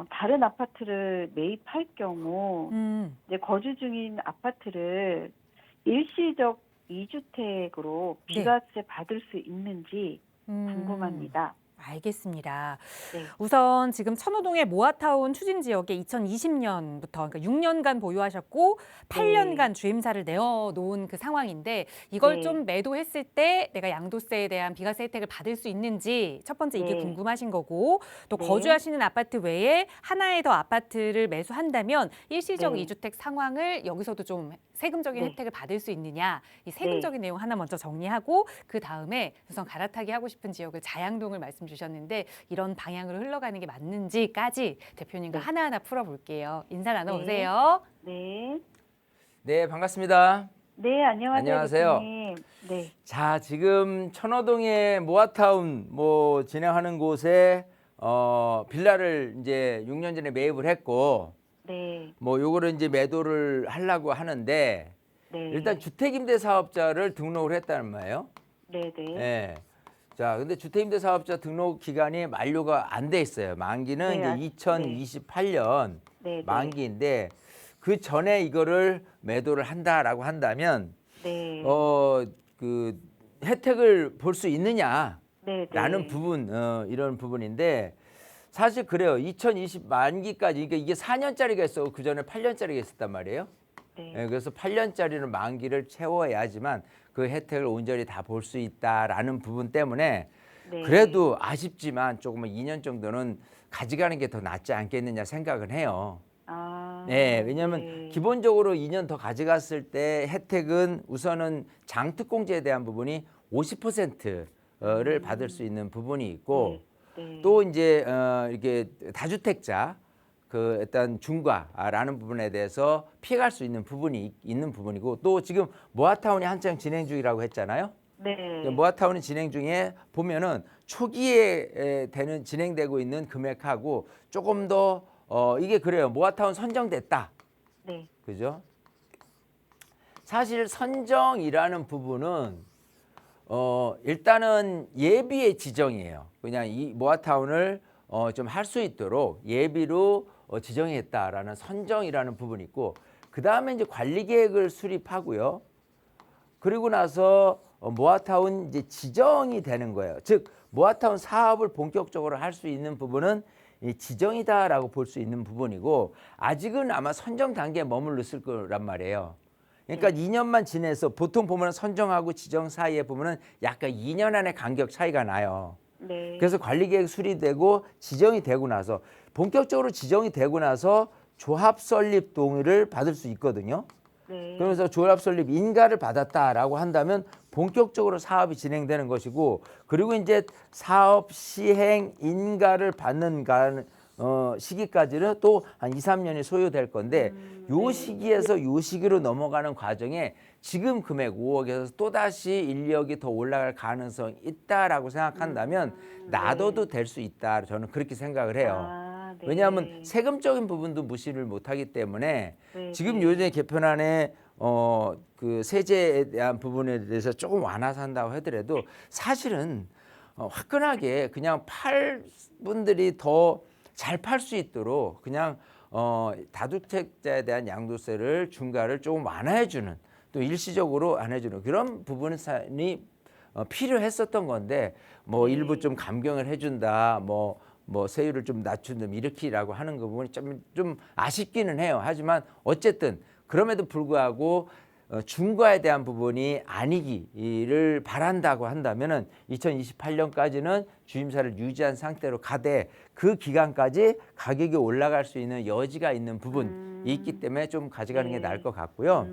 다른 아파트를 매입할 경우 이제 거주 중인 아파트를 일시적 2주택으로 네. 비과세 받을 수 있는지 음. 궁금합니다. 알겠습니다. 네. 우선 지금 천호동의 모아타운 추진 지역에 2020년부터 그러니까 6년간 보유하셨고 8년간 주임사를 내어놓은 그 상황인데 이걸 네. 좀 매도했을 때 내가 양도세에 대한 비과세 혜택을 받을 수 있는지 첫 번째 이게 네. 궁금하신 거고 또 네. 거주하시는 아파트 외에 하나의 더 아파트를 매수한다면 일시적 네. 이주택 상황을 여기서도 좀 세금적인 네. 혜택을 받을 수 있느냐 이 세금적인 내용 하나 먼저 정리하고 그 다음에 우선 갈아타기 하고 싶은 지역을 자양동을 말씀 주셨는데 이런 방향으로 흘러가는 게 맞는지까지 대표님과 네. 하나하나 풀어볼게요. 인사 나눠오세요. 네. 네, 반갑습니다. 네, 안녕하세요. 안녕하세요. 대표님. 네. 자, 지금 천호동의 모아타운 뭐 진행하는 곳에 빌라를 이제 6년 전에 매입을 했고 네. 뭐 요거를 이제 매도를 하려고 하는데 네. 일단 주택임대사업자를 등록을 했다는 말이에요. 네, 네. 예. 자, 근데 주택임대사업자 등록 기간이 만료가 안 돼 있어요. 만기는 네, 이제 2028년 네, 네. 만기인데 그 전에 이거를 매도를 한다라고 한다면 네. 그 혜택을 볼 수 있느냐라는 네, 네. 부분 이런 부분인데 사실 그래요. 2020 만기까지 그러니까 이게 4년짜리가 있었고 그 전에 8년짜리가 있었단 말이에요. 네. 예, 그래서 8년짜리는 만기를 채워야지만 그 혜택을 온전히 다 볼 수 있다라는 부분 때문에 네. 그래도 아쉽지만 조금은 2년 정도는 가져가는 게 더 낫지 않겠느냐 생각은 해요. 아. 네, 왜냐하면 네. 기본적으로 2년 더 가져갔을 때 혜택은 우선은 장특공제에 대한 부분이 50%를 받을 수 있는 부분이 있고 네. 또 이제 이렇게 다주택자 그 일단 중과라는 부분에 대해서 피해갈 수 있는 부분이 있는 부분이고 또 지금 모아타운이 한창 진행 중이라고 했잖아요. 네. 모아타운이 진행 중에 보면은 초기에 되는 진행되고 있는 금액하고 조금 더 이게 그래요. 모아타운 선정됐다. 네. 그죠? 사실 선정이라는 부분은 일단은 예비의 지정이에요. 그냥 이 모아타운을 좀 할 수 있도록 예비로 지정했다라는 선정이라는 부분이 있고 그 다음에 이제 관리 계획을 수립하고요. 그리고 나서 모아타운 이제 지정이 되는 거예요. 즉 모아타운 사업을 본격적으로 할 수 있는 부분은 이 지정이다라고 볼 수 있는 부분이고 아직은 아마 선정 단계에 머물렀을 거란 말이에요. 그러니까 2년만 지내서 보통 보면 선정하고 지정 사이에 보면은 약간 2년 안에 간격 차이가 나요. 네. 그래서 관리 계획 수립되고 지정이 되고 나서 본격적으로 지정이 되고 나서 조합 설립 동의를 받을 수 있거든요. 네. 그래서 조합 설립 인가를 받았다라고 한다면 본격적으로 사업이 진행되는 것이고 그리고 이제 사업 시행 인가를 받는 시기까지는 또 한 2, 3년이 소요될 건데 요 시기에서 요 시기로 넘어가는 과정에 지금 금액 5억에서 또다시 인력이 더 올라갈 가능성이 있다라고 생각한다면 놔둬도 될 수 있다. 저는 그렇게 생각을 해요. 아, 네. 왜냐하면 세금적인 부분도 무시를 못하기 때문에 네, 지금 네. 요즘에 개편안에 그 세제에 대한 부분에 대해서 조금 완화해서 한다고 하더라도 사실은 화끈하게 그냥 팔 분들이 더 잘 팔 수 있도록 그냥 다주택자에 대한 양도세를 중과를 조금 완화해주는 또 일시적으로 안 해주는 그런 부분이 필요했었던 건데 뭐 일부 좀 감경을 해준다 뭐 세율을 좀 낮춘다 이렇게라고 하는 그 부분이 좀 아쉽기는 해요. 하지만 어쨌든 그럼에도 불구하고 중과에 대한 부분이 아니기를 바란다고 한다면은 2028년까지는 주임사를 유지한 상태로 가되 그 기간까지 가격이 올라갈 수 있는 여지가 있는 부분이 있기 때문에 좀 가져가는 게 나을 것 같고요.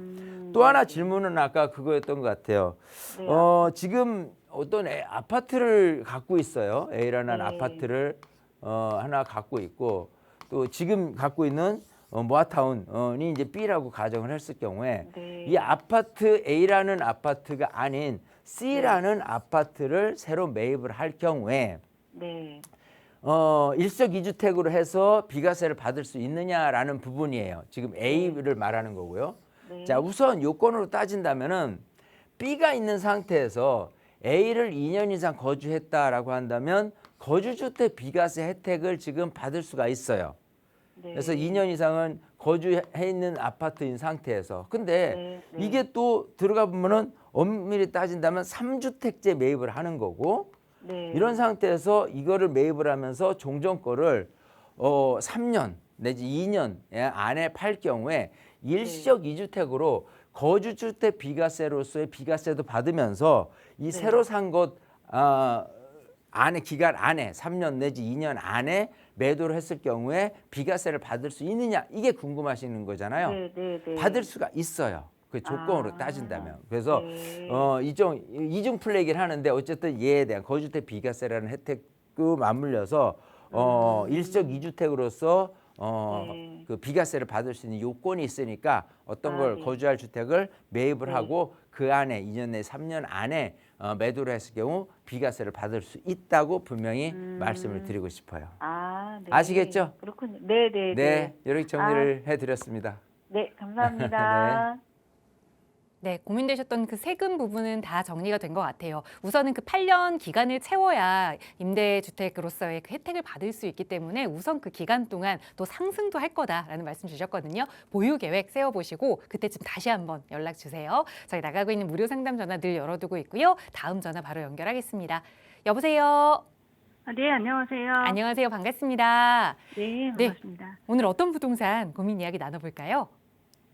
또 하나 질문은 아까 그거였던 것 같아요. 네. 지금 어떤 아파트를 갖고 있어요. A라는 네. 아파트를 하나 갖고 있고 또 지금 갖고 있는 모아타운이 이제 B라고 가정을 했을 경우에 네. 이 아파트 A라는 아파트가 아닌 C라는 아파트를 새로 매입을 할 경우에 네. 일석이주택으로 해서 비과세를 받을 수 있느냐라는 부분이에요. 지금 A를 말하는 거고요. 네. 자, 우선 요건으로 따진다면은 B가 있는 상태에서 A를 2년 이상 거주했다라고 한다면 거주주택 비과세 혜택을 지금 받을 수가 있어요. 네. 그래서 2년 이상은 거주해 있는 아파트인 상태에서. 근데 이게 또 들어가 보면은 엄밀히 따진다면 3주택제 매입을 하는 거고 네. 이런 상태에서 이거를 매입을 하면서 종전 거를 3년 내지 2년 안에 팔 경우에 일시적 이주택으로 거주주택 비과세로서의 비과세도 받으면서 이 새로 산 것 안에 기간 안에 3년 내지 2년 안에 매도를 했을 경우에 비과세를 받을 수 있느냐 이게 궁금하시는 거잖아요. 네, 네, 네. 받을 수가 있어요. 그 조건으로 아. 따진다면. 그래서 네. 이중 플레이긴 하는데 어쨌든 얘에 대한 거주택 비과세라는 혜택도 맞물려서 일시적 이주택으로서 네. 그 비과세를 받을 수 있는 요건이 있으니까 어떤 아, 걸 네. 거주할 주택을 매입을 네. 하고 그 안에 2년 내 3년 안에 매도를 했을 경우 비과세를 받을 수 있다고 분명히 말씀을 드리고 싶어요. 아, 네. 아시겠죠? 그렇군요. 네, 네, 네, 이렇게 정리를 해드렸습니다. 네, 감사합니다. 네, 고민되셨던 그 세금 부분은 다 정리가 된 것 같아요. 우선은 그 8년 기간을 채워야 임대주택으로서의 그 혜택을 받을 수 있기 때문에 우선 그 기간 동안 또 상승도 할 거다라는 말씀 주셨거든요. 보유 계획 세워보시고 그때쯤 다시 한번 연락 주세요. 저희 나가고 있는 무료 상담 전화 늘 열어두고 있고요. 다음 전화 바로 연결하겠습니다. 여보세요. 네, 안녕하세요. 안녕하세요. 반갑습니다. 네, 네. 반갑습니다. 오늘 어떤 부동산 고민 이야기 나눠볼까요?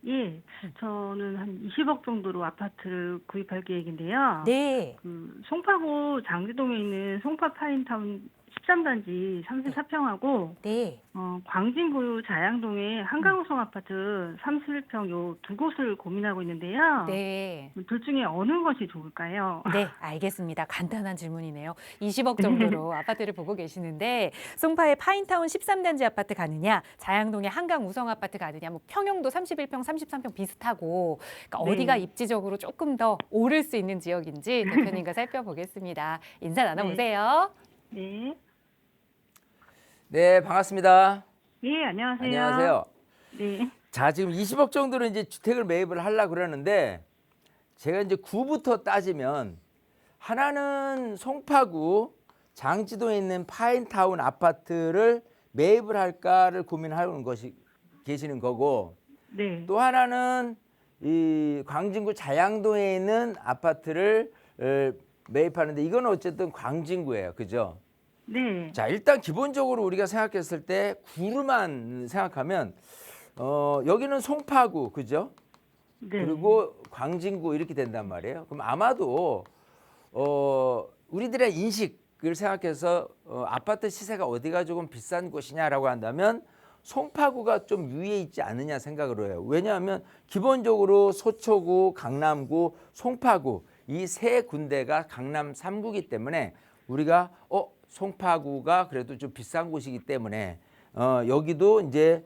예, 저는 한 20억 정도로 아파트를 구입할 계획인데요. 네. 그 송파구 장지동에 있는 송파 파인타운 13단지 34평하고 네. 광진구 자양동의 한강우성 아파트 31평 요 두 곳을 고민하고 있는데요. 네. 둘 중에 어느 것이 좋을까요? 네, 알겠습니다. 간단한 질문이네요. 20억 정도로 아파트를 보고 계시는데 송파의 파인타운 13단지 아파트 가느냐, 자양동의 한강 우성 아파트 가느냐, 뭐 평형도 31평, 33평 비슷하고 그러니까 네. 어디가 입지적으로 조금 더 오를 수 있는 지역인지 대표님과 살펴보겠습니다. 인사 나눠보세요. 네. 네, 반갑습니다. 예, 안녕하세요. 안녕하세요. 네. 자, 지금 20억 정도로 이제 주택을 매입을 하려고 그러는데 제가 이제 구부터 따지면 하나는 송파구 장지도에 있는 파인타운 아파트를 매입을 할까를 고민하는 것이 계시는 거고 네. 또 하나는 이 광진구 자양동에 있는 아파트를 매입하는데 이건 어쨌든 광진구예요. 그죠? 네. 자, 일단 기본적으로 우리가 생각했을 때 구로만 생각하면 여기는 송파구, 그죠? 네. 그리고 광진구 이렇게 된단 말이에요. 그럼 아마도 우리들의 인식을 생각해서 아파트 시세가 어디가 조금 비싼 곳이냐라고 한다면 송파구가 좀 유의에 있지 않느냐 생각을 해요. 왜냐하면 기본적으로 소초구, 강남구, 송파구 이 세 군데가 강남 3구이기 때문에 우리가 송파구가 그래도 좀 비싼 곳이기 때문에 여기도 이제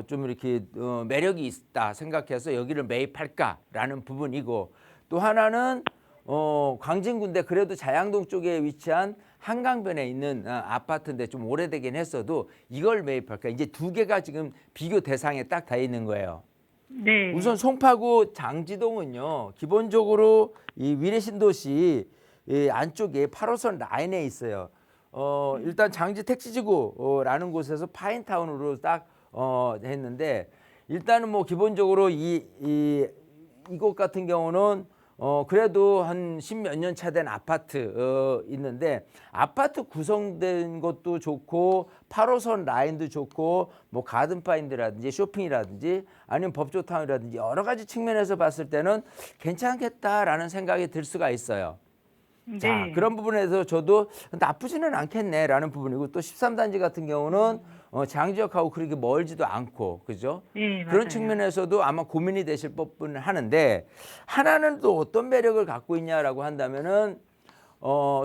좀 이렇게 매력이 있다 생각해서 여기를 매입할까라는 부분이고 또 하나는 광진구인데 그래도 자양동 쪽에 위치한 한강변에 있는 아파트인데 좀 오래되긴 했어도 이걸 매입할까 이제 두 개가 지금 비교 대상에 딱 다 있는 거예요. 네. 우선 송파구 장지동은요 기본적으로 이 위례신도시 이 안쪽에 8호선 라인에 있어요. 일단 장지 택지지구라는 곳에서 파인타운으로 딱 했는데 일단은 뭐 기본적으로 이곳 같은 경우는 그래도 한 10몇 년 차 된 아파트 있는데 아파트 구성된 것도 좋고 8호선 라인도 좋고 뭐 가든파인드라든지 쇼핑이라든지 아니면 법조타운이라든지 여러 가지 측면에서 봤을 때는 괜찮겠다라는 생각이 들 수가 있어요. 네. 자, 그런 부분에서 저도 나쁘지는 않겠네라는 부분이고 또 13단지 같은 경우는 장지역하고 그렇게 멀지도 않고 그죠? 네, 그런 맞아요. 측면에서도 아마 고민이 되실 법은 하는데 하나는 또 어떤 매력을 갖고 있냐라고 한다면은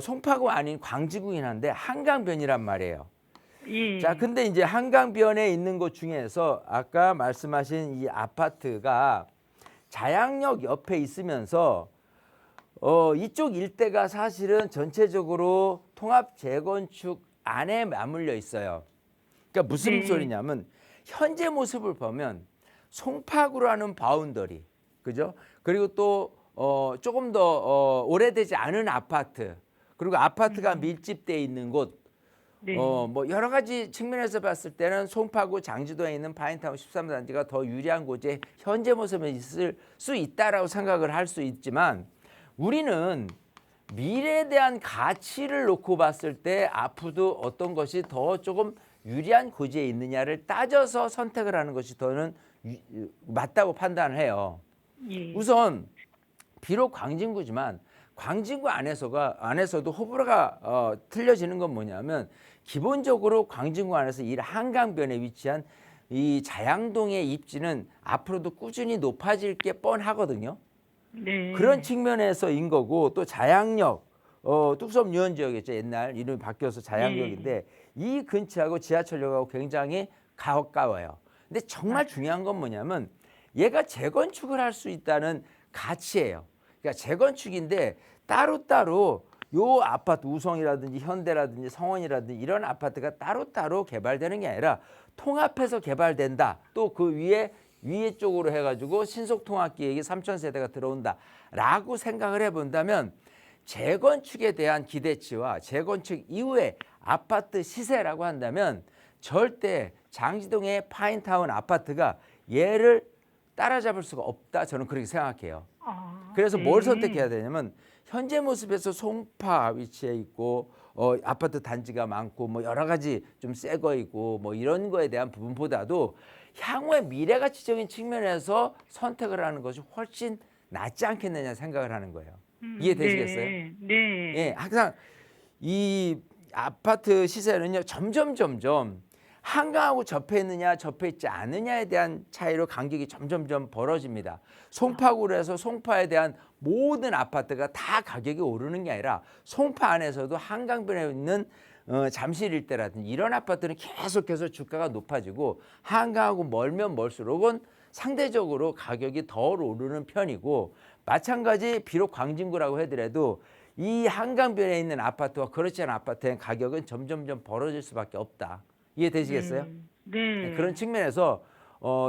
송파구 아닌 광진구긴 한데 한강변이란 말이에요. 예. 자, 근데 이제 한강변에 있는 곳 중에서 아까 말씀하신 이 아파트가 자양역 옆에 있으면서 이쪽 일대가 사실은 전체적으로 통합 재건축 안에 맞물려 있어요. 그러니까 무슨 네. 소리냐면 현재 모습을 보면 송파구라는 바운더리, 그죠? 그리고 또 조금 더 오래되지 않은 아파트, 그리고 아파트가 밀집돼 있는 곳, 네. 뭐 여러 가지 측면에서 봤을 때는 송파구 장지도에 있는 파인타운 13단지가 더 유리한 곳에 현재 모습은 있을 수 있다라고 생각을 할 수 있지만 우리는 미래에 대한 가치를 놓고 봤을 때 앞으로 어떤 것이 더 조금 유리한 고지에 있느냐를 따져서 선택을 하는 것이 더는 맞다고 판단을 해요. 예. 우선 비록 광진구지만 광진구 안에서도 호불호가 틀려지는 건 뭐냐면 기본적으로 광진구 안에서 이 한강변에 위치한 이 자양동의 입지는 앞으로도 꾸준히 높아질 게 뻔하거든요. 네. 그런 측면에서인 거고 또 자양역 뚝섬 유원 지역이었죠. 옛날 이름이 바뀌어서 자양역인데 이 근처하고 지하철역하고 굉장히 가까워요. 근데 정말 중요한 건 뭐냐면 얘가 재건축을 할 수 있다는 가치예요. 그러니까 재건축인데 따로따로 요 아파트 우성이라든지 현대라든지 성원이라든지 이런 아파트가 따로따로 개발되는 게 아니라 통합해서 개발된다. 또 그 위에 쪽으로 해가지고 신속통합기획이 3,000세대가 들어온다라고 생각을 해본다면 재건축에 대한 기대치와 재건축 이후의 아파트 시세라고 한다면 절대 장지동의 파인타운 아파트가 얘를 따라잡을 수가 없다. 저는 그렇게 생각해요. 그래서 네. 뭘 선택해야 되냐면 현재 모습에서 송파 위치에 있고 아파트 단지가 많고 뭐 여러 가지 좀 새 거 있고 뭐 이런 거에 대한 부분보다도 향후의 미래 가치적인 측면에서 선택을 하는 것이 훨씬 낫지 않겠느냐 생각을 하는 거예요. 이해되시겠어요? 네. 네. 예, 항상 이 아파트 시세는요 점점 한강하고 접해 있느냐 접해 있지 않느냐에 대한 차이로 간격이 점점 벌어집니다. 송파구로 해서 송파에 대한 모든 아파트가 다 가격이 오르는 게 아니라 송파 안에서도 한강변에 있는 잠실 일대라든지 이런 아파트는 계속해서 주가가 높아지고 한강하고 멀면 멀수록은 상대적으로 가격이 덜 오르는 편이고 마찬가지 비록 광진구라고 하더라도 이 한강변에 있는 아파트와 그렇지 않은 아파트의 가격은 점점 벌어질 수밖에 없다. 이해되시겠어요? 네. 그런 측면에서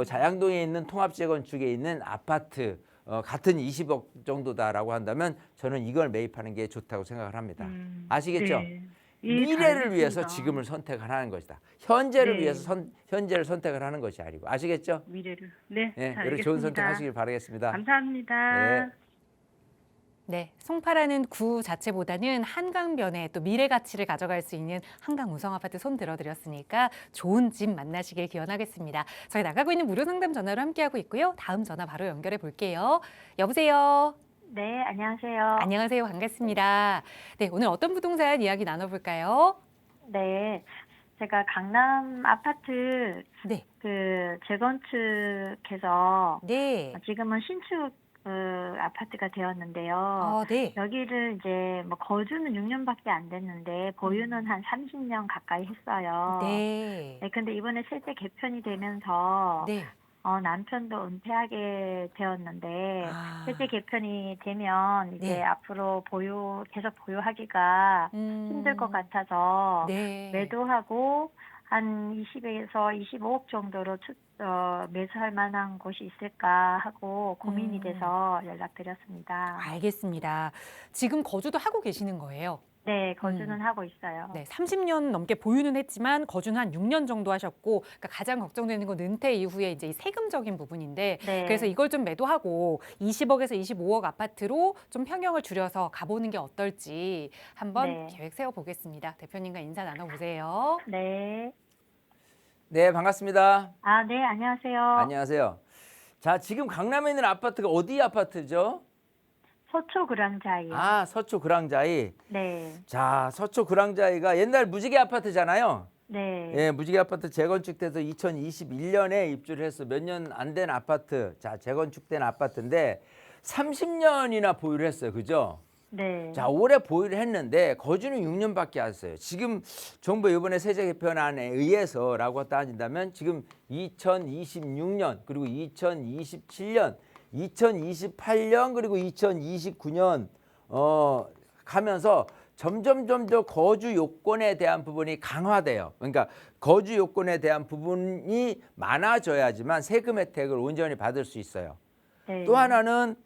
자양동에 있는 통합재건축에 있는 아파트 같은 20억 정도다라고 한다면 저는 이걸 매입하는 게 좋다고 생각을 합니다. 아시겠죠? 네. 예, 미래를 위해서 알겠습니다. 지금을 선택을 하는 것이다. 현재를 네. 위해서 현재를 선택을 하는 것이 아니고 아시겠죠? 미래를. 네. 네, 잘 여러 좋은 알겠습니다. 선택하시길 바라겠습니다. 감사합니다. 네. 네, 송파라는 구 자체보다는 한강변에 또 미래 가치를 가져갈 수 있는 한강 우성 아파트 손 들어드렸으니까 좋은 집 만나시길 기원하겠습니다. 저희 나가고 있는 무료 상담 전화로 함께하고 있고요. 다음 전화 바로 연결해 볼게요. 여보세요. 네, 안녕하세요. 안녕하세요. 반갑습니다. 네, 오늘 어떤 부동산 이야기 나눠볼까요? 네, 제가 강남 아파트 네, 그 재건축해서 네, 지금은 신축 아파트가 되었는데요. 네. 여기를 이제 뭐 거주는 6년밖에 안 됐는데 보유는 한 30년 가까이 했어요. 네, 네, 근데 이번에 실제 개편이 되면서 네. 남편도 은퇴하게 되었는데 아, 실제 개편이 되면 이제 네. 앞으로 계속 보유하기가 힘들 것 같아서 네. 매도하고 한 20에서 25억 정도로 매수할 만한 곳이 있을까 하고 고민이 돼서 연락드렸습니다. 알겠습니다. 지금 거주도 하고 계시는 거예요? 네, 거주는 하고 있어요. 네, 30년 넘게 보유는 했지만 거주는 한 6년 정도 하셨고, 그러니까 가장 걱정되는 건 은퇴 이후에 이제 이 세금적인 부분인데, 네. 그래서 이걸 좀 매도하고 20억에서 25억 아파트로 좀 평형을 줄여서 가보는 게 어떨지 한번 네. 계획 세워보겠습니다. 대표님과 인사 나눠보세요. 네. 네, 반갑습니다. 네, 안녕하세요. 안녕하세요. 자, 지금 강남에 있는 아파트가 어디 아파트죠? 서초 그랑자이요. 서초 그랑자이. 네. 자, 서초 그랑자이가 옛날 무지개 아파트잖아요. 네. 예, 무지개 아파트 재건축돼서 2021년에 입주를 해서 몇 년 안 된 아파트. 자, 재건축된 아파트인데 30년이나 보유를 했어요. 그죠? 네. 자, 올해 보유를 했는데 거주는 6년밖에 안 했어요. 지금 정부 이번에 세제 개편안에 의해서라고 따진다면 지금 2026년 그리고 2027년 2028년 그리고 2029년 가면서 점점 더 거주 요건에 대한 부분이 강화돼요. 그러니까 거주 요건에 대한 부분이 많아져야지만 세금 혜택을 온전히 받을 수 있어요. 네. 또 하나는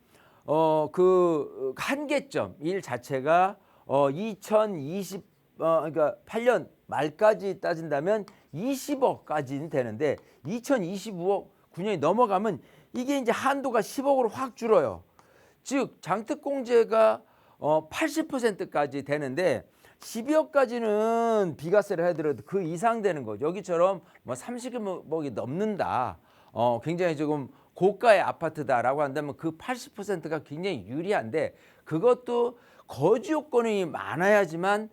그 한계점 일 자체가 8년 말까지 따진다면 20억까지는 되는데 2025억 9년이 넘어가면 이게 이제 한도가 10억으로 확 줄어요. 즉 장특공제가 80%까지 되는데 12억까지는 비과세를 해더라도 그 이상 되는 거죠. 여기처럼 뭐 30억이 넘는다. 굉장히 조금 고가의 아파트다라고 한다면 그 80%가 굉장히 유리한데 그것도 거주 요건이 많아야지만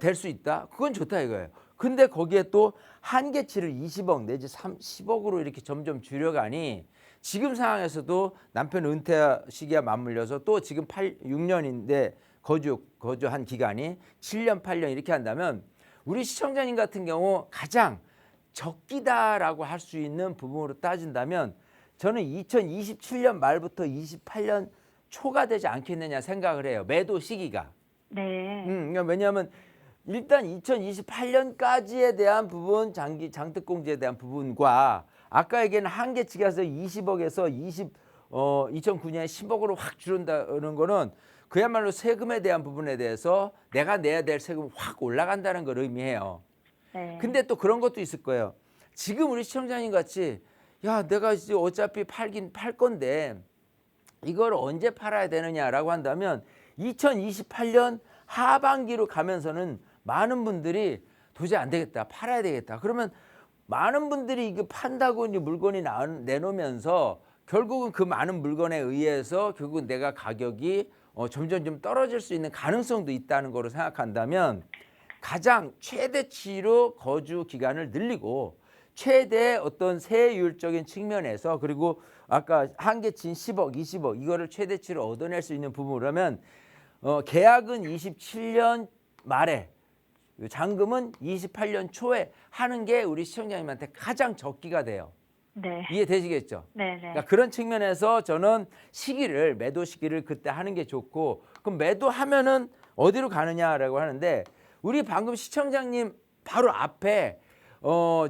될 수 있다. 그건 좋다 이거예요. 근데 거기에 또 한계치를 20억 내지 30억으로 이렇게 점점 줄여가니 지금 상황에서도 남편 은퇴 시기와 맞물려서 또 지금 6년인데 거주한 기간이 7년, 8년 이렇게 한다면 우리 시청자님 같은 경우 가장 적기다라고 할 수 있는 부분으로 따진다면 저는 2027년 말부터 28년 초가 되지 않겠느냐 생각을 해요. 매도 시기가. 네. 그러니까 왜냐하면 일단 2028년까지에 대한 부분 장특공제에 대한 부분과 아까 얘기한 한계치가서 20억에서 2009년에 10억으로 확 줄은다는 거는 그야말로 세금에 대한 부분에 대해서 내가 내야 될 세금이 확 올라간다는 걸 의미해요. 네. 근데 또 그런 것도 있을 거예요. 지금 우리 시청자님 같이 야 내가 이제 어차피 팔긴 팔 건데 이걸 언제 팔아야 되느냐라고 한다면 2028년 하반기로 가면서는 많은 분들이 도저히 안 되겠다. 팔아야 되겠다. 그러면 많은 분들이 이거 판다고 이제 물건이 내놓으면서 결국은 그 많은 물건에 의해서 결국은 내가 가격이 점점 좀 떨어질 수 있는 가능성도 있다는 거로 생각한다면 가장 최대치로 거주 기간을 늘리고 최대 어떤 세율적인 측면에서 그리고 아까 한계치인 10억, 20억 이거를 최대치로 얻어낼 수 있는 부분이라면 계약은 27년 말에 잔금은 28년 초에 하는 게 우리 시청자님한테 가장 적기가 돼요. 네. 이해되시겠죠? 네. 네. 그러니까 그런 측면에서 저는 매도 시기를 그때 하는 게 좋고 그럼 매도하면은 어디로 가느냐라고 하는데 우리 방금 시청자님 바로 앞에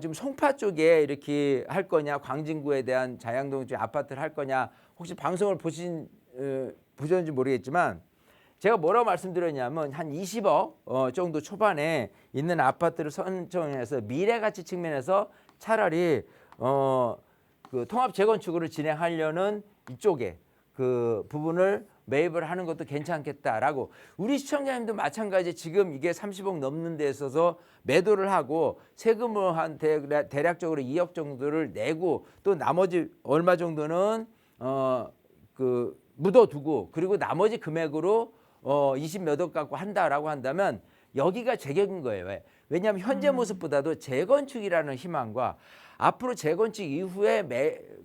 지금 송파 쪽에 이렇게 할 거냐 광진구에 대한 자양동 쪽 아파트를 할 거냐 혹시 방송을 보셨는지 모르겠지만 제가 뭐라고 말씀드렸냐면 한 20억 정도 초반에 있는 아파트를 선정해서 미래가치 측면에서 차라리 그 통합 재건축으로 진행하려는 이쪽에 그 부분을 매입을 하는 것도 괜찮겠다라고 우리 시청자님도 마찬가지 지금 이게 30억 넘는 데 있어서 매도를 하고 세금을 한 대략적으로 2억 정도를 내고 또 나머지 얼마 정도는 그 묻어두고 그리고 나머지 금액으로 20몇억 갖고 한다라고 한다면 여기가 제격인 거예요. 왜냐하면 현재 모습보다도 재건축이라는 희망과 앞으로 재건축 이후에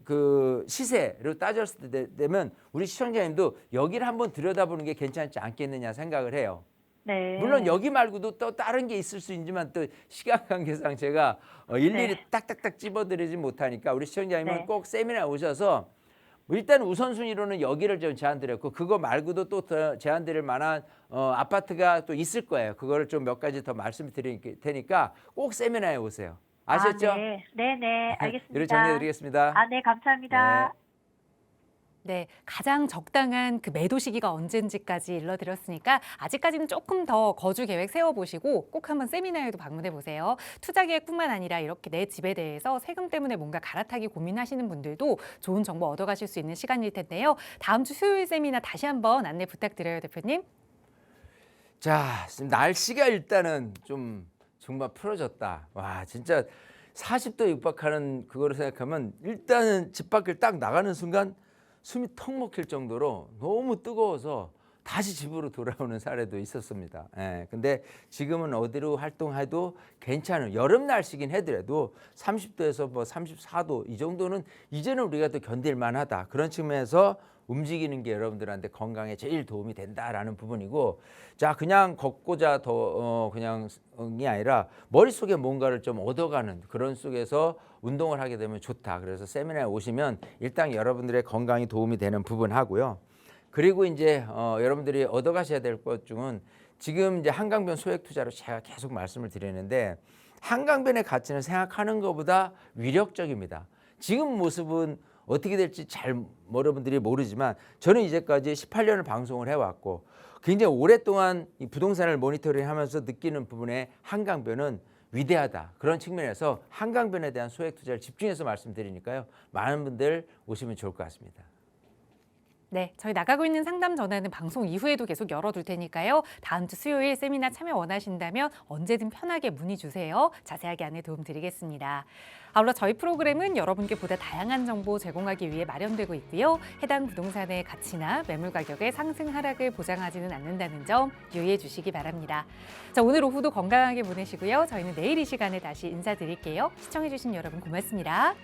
그 시세로 따졌을 때 되면 우리 시청자님도 여기를 한번 들여다보는 게 괜찮지 않겠느냐 생각을 해요. 네. 물론 여기 말고도 또 다른 게 있을 수 있지만 또 시간 관계상 제가 일일이 네. 딱딱딱 집어드리지 못하니까 우리 시청자님은 네. 꼭 세미나에 오셔서 일단 우선순위로는 여기를 좀 제안드렸고 그거 말고도 또 더 제안드릴 만한 아파트가 또 있을 거예요. 그거를 좀 몇 가지 더 말씀드릴 테니까 꼭 세미나에 오세요. 아셨죠? 네. 네네. 알겠습니다. 이렇게 정리해드리겠습니다. 네. 감사합니다. 네. 네, 가장 적당한 그 매도 시기가 언제인지까지 일러드렸으니까 아직까지는 조금 더 거주 계획 세워보시고 꼭 한번 세미나에도 방문해 보세요. 투자 계획뿐만 아니라 이렇게 내 집에 대해서 세금 때문에 뭔가 갈아타기 고민하시는 분들도 좋은 정보 얻어가실 수 있는 시간일 텐데요. 다음 주 수요일 세미나 다시 한번 안내 부탁드려요, 대표님. 자, 날씨가 일단은 좀 정말 풀어졌다. 와, 진짜 40도 육박하는 그거를 생각하면 일단은 집 밖을 딱 나가는 순간 숨이 턱 막힐 정도로 너무 뜨거워서 다시 집으로 돌아오는 사례도 있었습니다. 근데 지금은 어디로 활동해도 괜찮은 여름 날씨긴 하더라도 30도에서 뭐 34도 이 정도는 이제는 우리가 또 견딜 만하다. 그런 측면에서 움직이는 게 여러분들한테 건강에 제일 도움이 된다라는 부분이고 자 그냥 걷고자 더 그냥이 아니라 머릿속에 뭔가를 좀 얻어가는 그런 속에서 운동을 하게 되면 좋다. 그래서 세미나에 오시면 일단 여러분들의 건강이 도움이 되는 부분 하고요. 그리고 이제 여러분들이 얻어가셔야 될 것 중은 지금 이제 한강변 소액 투자로 제가 계속 말씀을 드리는데 한강변의 가치는 생각하는 것보다 위력적입니다. 지금 모습은 어떻게 될지 잘 여러분들이 모르지만 저는 이제까지 18년을 방송을 해왔고 굉장히 오랫동안 이 부동산을 모니터링하면서 느끼는 부분에 한강변은 위대하다. 그런 측면에서 한강변에 대한 소액 투자를 집중해서 말씀드리니까요. 많은 분들 오시면 좋을 것 같습니다. 네, 저희 나가고 있는 상담 전화는 방송 이후에도 계속 열어둘 테니까요. 다음 주 수요일 세미나 참여 원하신다면 언제든 편하게 문의 주세요. 자세하게 안내 도움 드리겠습니다. 아울러 저희 프로그램은 여러분께 보다 다양한 정보 제공하기 위해 마련되고 있고요. 해당 부동산의 가치나 매물 가격의 상승 하락을 보장하지는 않는다는 점 유의해 주시기 바랍니다. 자, 오늘 오후도 건강하게 보내시고요. 저희는 내일 이 시간에 다시 인사드릴게요. 시청해 주신 여러분 고맙습니다.